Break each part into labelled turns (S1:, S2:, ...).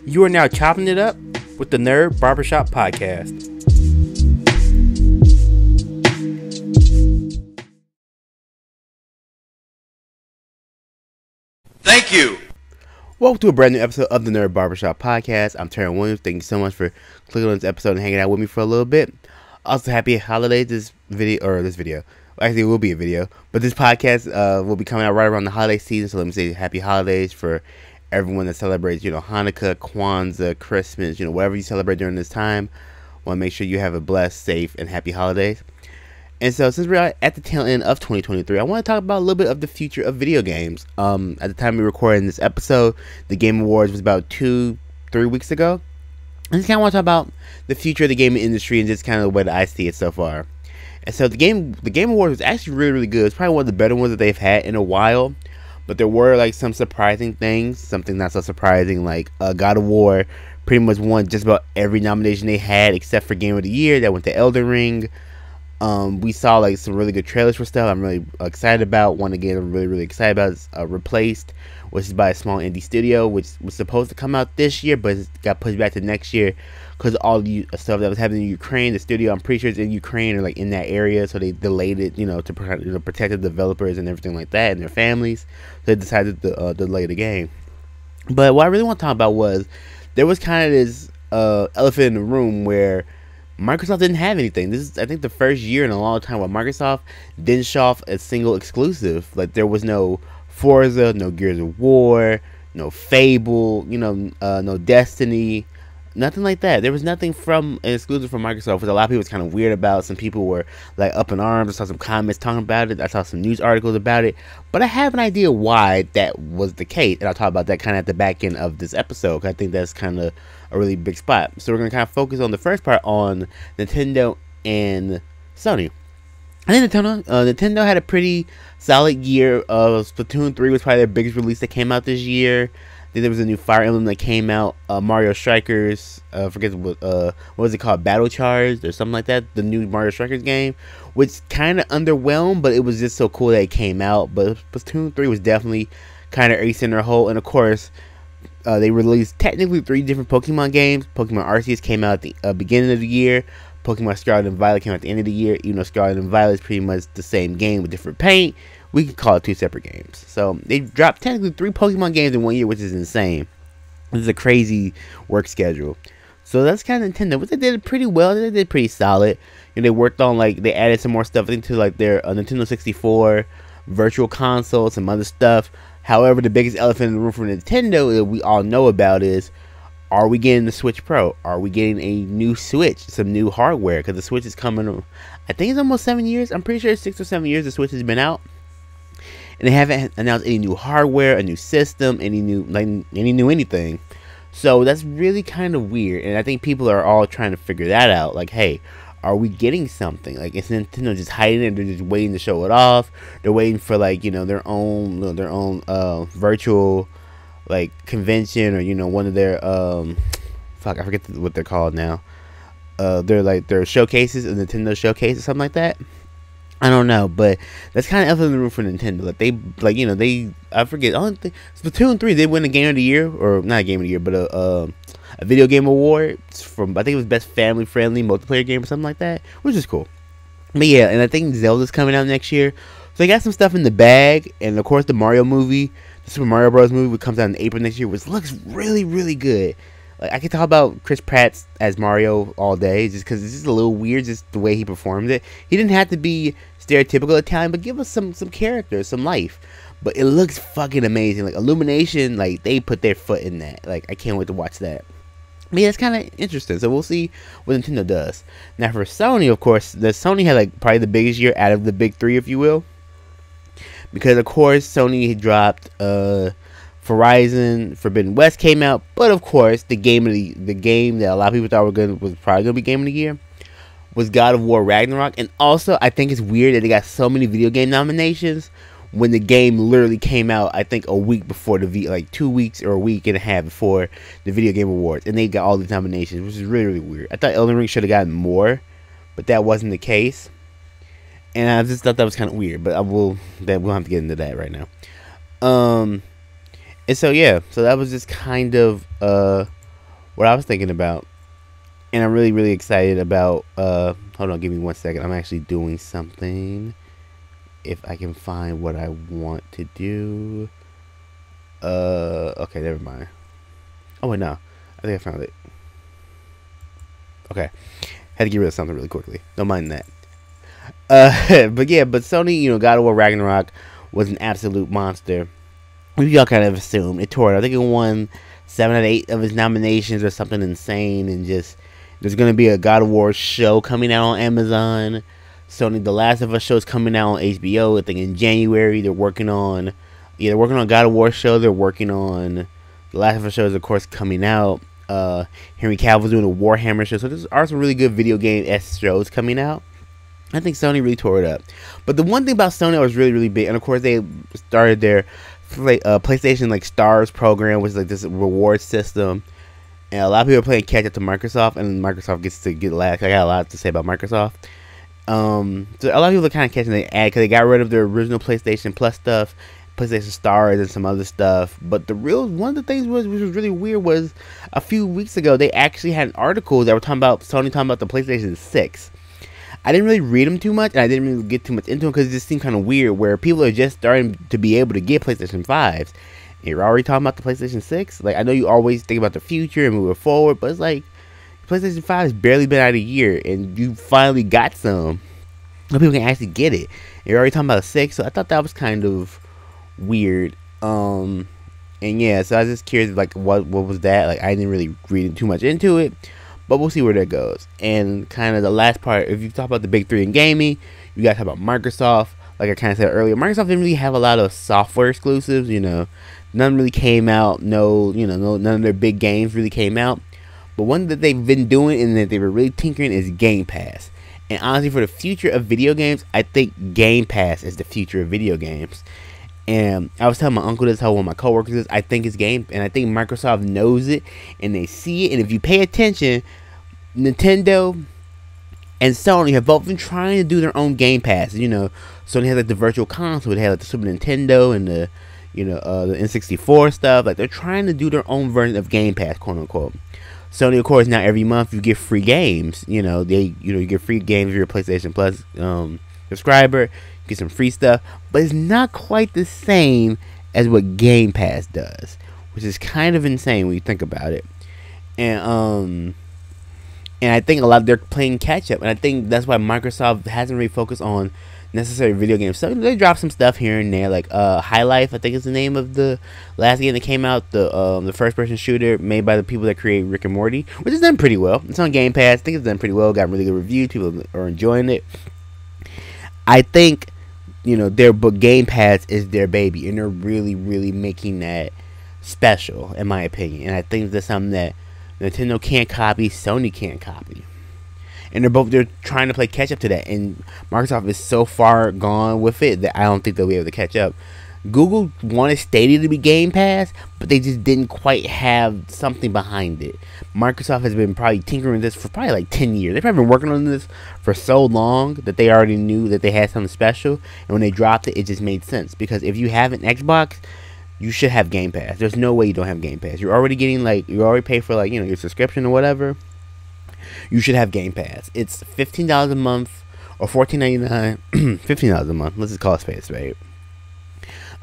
S1: You are now chopping it up with the Nerd Barbershop Podcast.
S2: Thank you.
S1: Welcome to a brand new episode of the Nerd Barbershop Podcast. I'm Terry Williams. Thank you so much for clicking on this episode and hanging out with me for a little bit. Also, happy holidays. This video. Actually, it will be a video, but this podcast will be coming out right around the holiday season. So let me say happy holidays for everyone that celebrates, Hanukkah, Kwanzaa, Christmas, whatever you celebrate during this time. Want to make sure you have a blessed, safe, and happy holidays. And so, since we're at the tail end of 2023, I want to talk about a little bit of the future of video games. At the time we recorded this episode, the Game Awards was about 2-3 weeks ago. I just kind of want to talk about the future of the gaming industry and just kind of the way that I see it so far. And so, the Game Awards was actually really, really good. It's probably one of the better ones that they've had in a while. But there were some surprising things, something not so surprising, like God of War pretty much won just about every nomination they had except for Game of the Year. That went to Elden Ring. We saw some really good trailers for stuff I'm really excited about. One again I'm really, really excited about is Replaced, which is by a small indie studio, which was supposed to come out this year, but it got pushed back to next year because all the stuff that was happening in Ukraine. The studio, I'm pretty sure it's in Ukraine or in that area, so they delayed it, to protect the developers and everything like that and their families. So they decided to delay the game. But what I really want to talk about was there was kind of this elephant in the room where Microsoft didn't have anything. This is, I think, the first year in a long time where Microsoft didn't show off a single exclusive. There was no Forza, no Gears of War, no Fable, no Destiny, nothing like that. There was nothing from an exclusive from Microsoft, which a lot of people was kind of weird about. Some people were up in arms. I saw some comments talking about it. I saw some news articles about it. But I have an idea why that was the case, and I'll talk about that kind of at the back end of this episode, because I think that's kind of a really big spot. So we're going to kind of focus on the first part on Nintendo and Sony. I think Nintendo had a pretty solid year. Splatoon 3 was probably their biggest release that came out this year. I think there was a new Fire Emblem that came out. Mario Strikers, forget what was it called? Battle Charged or something like that. The new Mario Strikers game, which kind of underwhelmed, but it was just so cool that it came out. But Splatoon 3 was definitely kind of ace in their hole. And of course, they released technically 3 different Pokemon games. Pokemon Arceus came out at the beginning of the year. Pokemon Scarlet and Violet came out at the end of the year. Even though Scarlet and Violet is pretty much the same game with different paint, we could call it 2 separate games. So they dropped technically 3 Pokemon games in 1 year, which is insane. This is a crazy work schedule. So that's kind of Nintendo, but they did pretty well. They did pretty solid. They worked on they added some more stuff into their Nintendo 64 virtual console, some other stuff. However, the biggest elephant in the room for Nintendo that we all know about is, are we getting the Switch Pro? Are we getting a new Switch? Some new hardware? Because the Switch is coming, I think it's almost 7 years. I'm pretty sure it's 6 or 7 years the Switch has been out. And they haven't announced any new hardware, a new system, any new anything. So that's really kind of weird. And I think people are all trying to figure that out. Hey, are we getting something? Is Nintendo just hiding it? They're just waiting to show it off. They're waiting for their own virtual convention, or one of their I forget what they're called now. They're their showcases, a Nintendo showcase or something like that. I don't know, but that's kind of elephant in the room for Nintendo. I forget. Splatoon 3, they win a Game of the Year, or not a Game of the Year, but a video game award from, I think it was Best Family Friendly Multiplayer Game or something like that, which is cool. But yeah, and I think Zelda's coming out next year, so they got some stuff in the bag. And of course, the Mario movie, the Super Mario Bros. Movie, which comes out in April next year, which looks really, really good. I can talk about Chris Pratt as Mario all day, just because it's just a little weird, just the way he performed it. He didn't have to be stereotypical Italian, but give us some character, some life. But it looks fucking amazing. Illumination, they put their foot in that. I can't wait to watch that. But yeah, it's kind of interesting. So we'll see what Nintendo does. Now for Sony, of course, Sony had probably the biggest year out of the big 3, if you will. Because of course, Sony dropped Horizon Forbidden West came out, but of course the game that a lot of people thought was probably gonna be Game of the Year was God of War Ragnarok. And also, I think it's weird that they got so many video game nominations when the game literally came out, I think a week before 2 weeks or a week and a half before the Video Game Awards, and they got all these nominations, which is really, really weird. I thought Elden Ring should have gotten more, but that wasn't the case. And I just thought that was kind of weird, but we'll have to get into that right now. And so yeah, so that was just kind of what I was thinking about, and I'm really, really excited about. Hold on, give me 1 second. I'm actually doing something. If I can find what I want to do. Okay, never mind. Oh wait, no, I think I found it. Okay, had to get rid of something really quickly. Don't mind that. But yeah, but Sony, God of War Ragnarok was an absolute monster. We all kind of assumed it tore it. I think it won 7 out of 8 of its nominations or something insane. And just there's gonna be a God of War show coming out on Amazon. Sony The Last of Us show is coming out on HBO. I think in January. They're working on God of War show. They're working on The Last of Us show is of course coming out. Henry Cavill's doing a Warhammer show. So there are some really good video game shows coming out. I think Sony really tore it up. But the one thing about Sony that was really, really big, and of course they started their PlayStation like Stars program, which is like this reward system. And a lot of people are playing catch up to Microsoft, and Microsoft gets to get last. I got a lot to say about Microsoft. So a lot of people are kind of catching the ad because they got rid of their original PlayStation Plus stuff, PlayStation Stars, and some other stuff. But one of the things which was really weird was a few weeks ago they actually had an article that were talking about Sony talking about the PlayStation 6. I didn't really read them too much, and I didn't really get too much into them because it just seemed kind of weird where people are just starting to be able to get PlayStation 5s. And you're already talking about the PlayStation 6? Like, I know you always think about the future and moving forward, but it's like, PlayStation 5 has barely been out a year, and you finally got some. So people can actually get it. And you're already talking about a 6, so I thought that was kind of weird. And yeah, so I was just curious, like, what was that? Like, I didn't really read too much into it. But we'll see where that goes. And kind of the last part, if you talk about the big three in gaming, you got to talk about Microsoft. Like I kind of said earlier, Microsoft didn't really have a lot of software exclusives. None really came out. None of their big games really came out. But one that they've been doing and that they were really tinkering is Game Pass. And honestly, for the future of video games, I think Game Pass is the future of video games. And I was telling my uncle this, how one of my coworkers is. I think it's game, and I think Microsoft knows it, and they see it. And if you pay attention, Nintendo and Sony have both been trying to do their own Game Pass. Sony has like the Virtual Console, they have like the Super Nintendo and the N64 stuff. Like they're trying to do their own version of Game Pass, quote unquote. Sony, of course, now every month you get free games. You get free games if you're a PlayStation Plus subscriber. Get some free stuff, but it's not quite the same as what Game Pass does, which is kind of insane when you think about it. And I think a lot of they're playing catch up, and I think that's why Microsoft hasn't really focused on necessary video games. So they dropped some stuff here and there, like High Life, I think is the name of the last game that came out, the first person shooter made by the people that create Rick and Morty, which has done pretty well. It's on Game Pass. I think it's done pretty well. Got really good reviews. People are enjoying it. I think their Game Pass is their baby, and they're really, really making that special, in my opinion. And I think that's something that Nintendo can't copy, Sony can't copy. And they're trying to play catch up to that. And Microsoft is so far gone with it that I don't think they'll be able to catch up. Google wanted Stadia to be Game Pass, but they just didn't quite have something behind it. Microsoft has been probably tinkering with this for probably like 10 years. They've probably been working on this for so long that they already knew that they had something special. And when they dropped it, it just made sense. Because if you have an Xbox, you should have Game Pass. There's no way you don't have Game Pass. You're already getting you already pay for your subscription or whatever. You should have Game Pass. It's $15 a month or $14.99. $15 a month. Let's just call it spade a spade.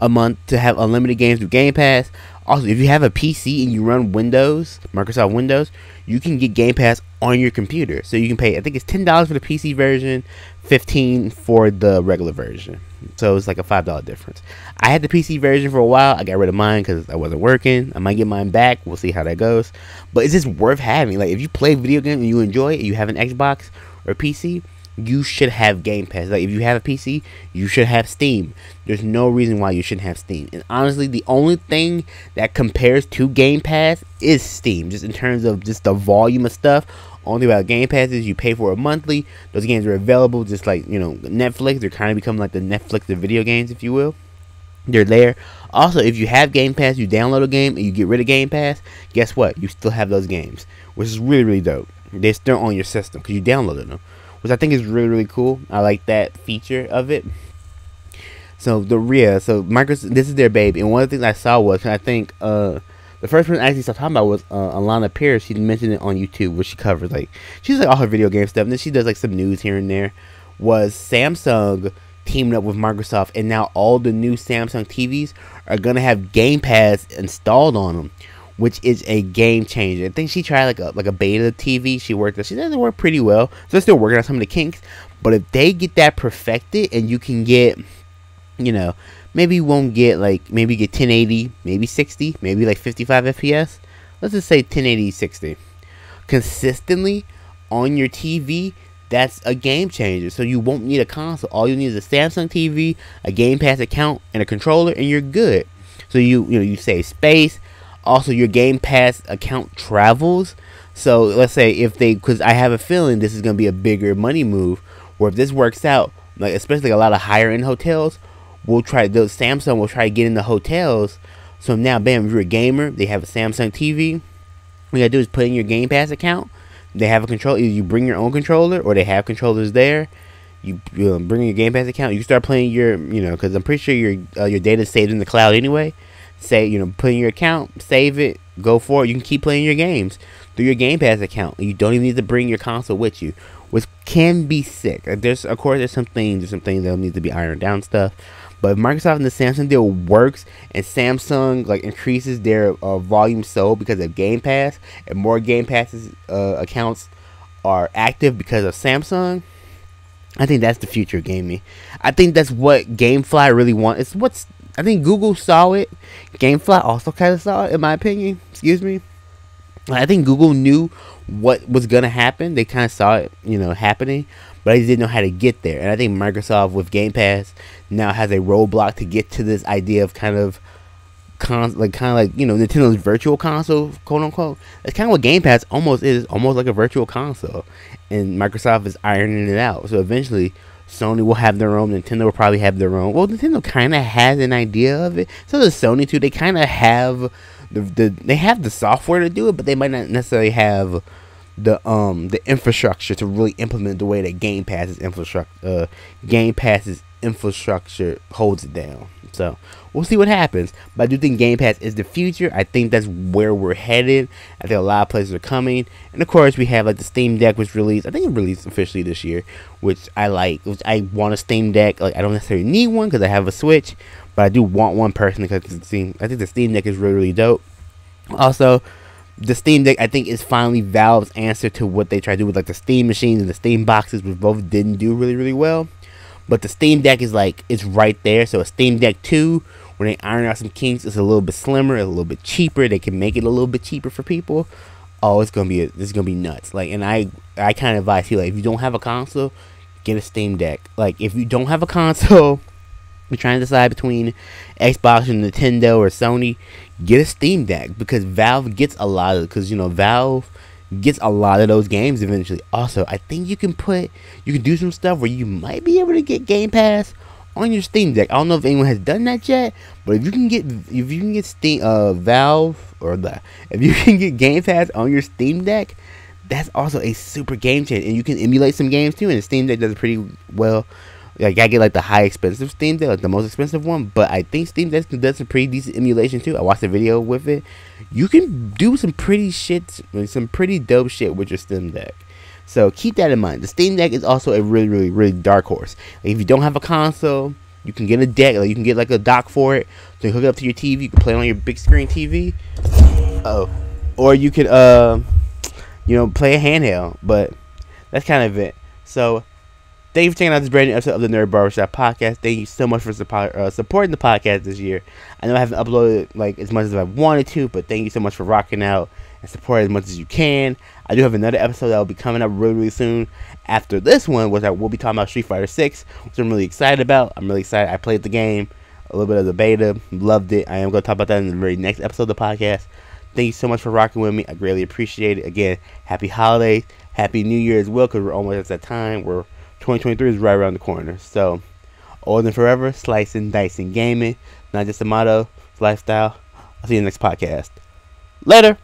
S1: A month to have unlimited games with Game Pass. Also, if you have a PC and you run Windows, Microsoft Windows, you can get Game Pass on your computer. So you can pay, I think it's $10 for the PC version, $15 for the regular version. So it's like a $5 difference. I had the PC version for a while. I got rid of mine because I wasn't working. I might get mine back. We'll see how that goes. But it's just worth having. Like if you play video games and you enjoy it, and you have an Xbox or PC, you should have Game Pass. Like if you have a PC, you should have Steam. There's no reason why you shouldn't have Steam. And honestly, the only thing that compares to Game Pass is Steam, just in terms of just the volume of stuff. Only about Game Pass is you pay for it monthly. Those games are available, just like Netflix. They're kind of becoming like the Netflix of video games, if you will. They're there. Also, if you have Game Pass, you download a game and you get rid of Game Pass, guess what? You still have those games, which is really, really dope. They're still on your system because you downloaded them, which I think is really, really cool. I like that feature of it. So Microsoft, this is their baby. And one of the things I saw was, I think The first person I actually started talking about was Alana Pierce. She mentioned it on YouTube, where she covers she's all her video game stuff, and then she does some news here and there. Was Samsung teaming up with Microsoft, and now all the new Samsung TVs are gonna have Game Pass installed on them, which is a game changer. I think she tried like a beta TV. She doesn't work pretty well, so they're still working on some of the kinks. But if they get that perfected, and you can get, maybe you won't get maybe get 1080, maybe 60, maybe 55 FPS. Let's just say 1080, 60 consistently on your TV. That's a game changer. So you won't need a console. All you need is a Samsung TV, a Game Pass account, and a controller, and you're good. So you save space. Also, your Game Pass account travels. So let's say because I have a feeling this is gonna be a bigger money move. Where if this works out, especially a lot of higher end hotels, Samsung will try to get into hotels. So now, bam, if you're a gamer, they have a Samsung TV. What you gotta do is put in your Game Pass account. They have a controller. Either you bring your own controller, or they have controllers there. You bring your Game Pass account. You can start playing your, because I'm pretty sure your data is saved in the cloud anyway. Put in your account, save it, go for it. You can keep playing your games through your Game Pass account. You don't even need to bring your console with you, which can be sick. There's some things that need to be ironed down stuff. But if Microsoft and the Samsung deal works, and Samsung increases their volume sold because of Game Pass, and more Game Pass accounts are active because of Samsung, I think that's the future of gaming. I think that's what GameFly really wants. I think Google saw it. GameFly also kind of saw it, in my opinion. Excuse me. I think Google knew what was gonna happen. They kind of saw it, happening, but they didn't know how to get there. And I think Microsoft with Game Pass now has a roadblock to get to this idea of Nintendo's virtual console, quote unquote. That's kind of what Game Pass almost is, almost like a virtual console. And Microsoft is ironing it out. So eventually, Sony will have their own. Nintendo will probably have their own. Well, Nintendo kind of has an idea of it. So does Sony too. They kind of have they have the software to do it, but they might not necessarily have the infrastructure to really implement the way that Game Pass's infrastructure holds it down. So we'll see what happens. But I do think Game Pass is the future. I think that's where we're headed. I think a lot of places are coming. And of course, we have the Steam Deck, which released. I think it released officially this year, which I like. Which I want a Steam Deck. I don't necessarily need one because I have a Switch, but I do want one personally because I think the Steam Deck is really, really dope. Also, the Steam Deck, I think, is finally Valve's answer to what they tried to do with the Steam machines and the Steam boxes, which both didn't do really, really well. But the Steam Deck is it's right there. So a Steam Deck 2, when they iron out some kinks, it's a little bit slimmer, a little bit cheaper. They can make it a little bit cheaper for people. Oh, it's gonna be nuts. And I kind of advise you, if you don't have a console, get a Steam Deck. If you don't have a console, you're trying to decide between Xbox and Nintendo or Sony, get a Steam Deck, because Valve gets a lot of, Valve gets a lot of those games eventually. Also, I think you can do some stuff where you might be able to get Game Pass on your Steam Deck. I don't know if anyone has done that yet, but if you can get Steam Valve if you can get Game Pass on your Steam Deck, that's also a super game changer, and you can emulate some games too. And the Steam Deck does it pretty well. I get the high expensive Steam Deck, the most expensive one, but I think Steam Deck does some pretty decent emulation too. I watched a video with it. You can do some pretty dope shit with your Steam Deck. So keep that in mind. The Steam Deck is also a really, really, really dark horse. If you don't have a console, you can get a deck. You can get a dock for it, so you hook it up to your TV. You can play it on your big screen TV. Or you could play a handheld. But that's kind of it. So thank you for checking out this brand new episode of the Nerd Barbershop Podcast. Thank you so much for supporting the podcast this year. I know I haven't uploaded as much as I wanted to, but thank you so much for rocking out and supporting as much as you can. I do have another episode that will be coming up really, really soon after this one, which I will be talking about Street Fighter 6, which I'm really excited about. I'm really excited. I played the game, a little bit of the beta, loved it. I am going to talk about that in the very next episode of the podcast. Thank you so much for rocking with me. I greatly appreciate it. Again, happy holidays, happy New Year as well, because we're almost at that time where 2023 is right around the corner. So, older than forever, slicing, dicing, gaming. Not just a motto, it's lifestyle. I'll see you in the next podcast. Later.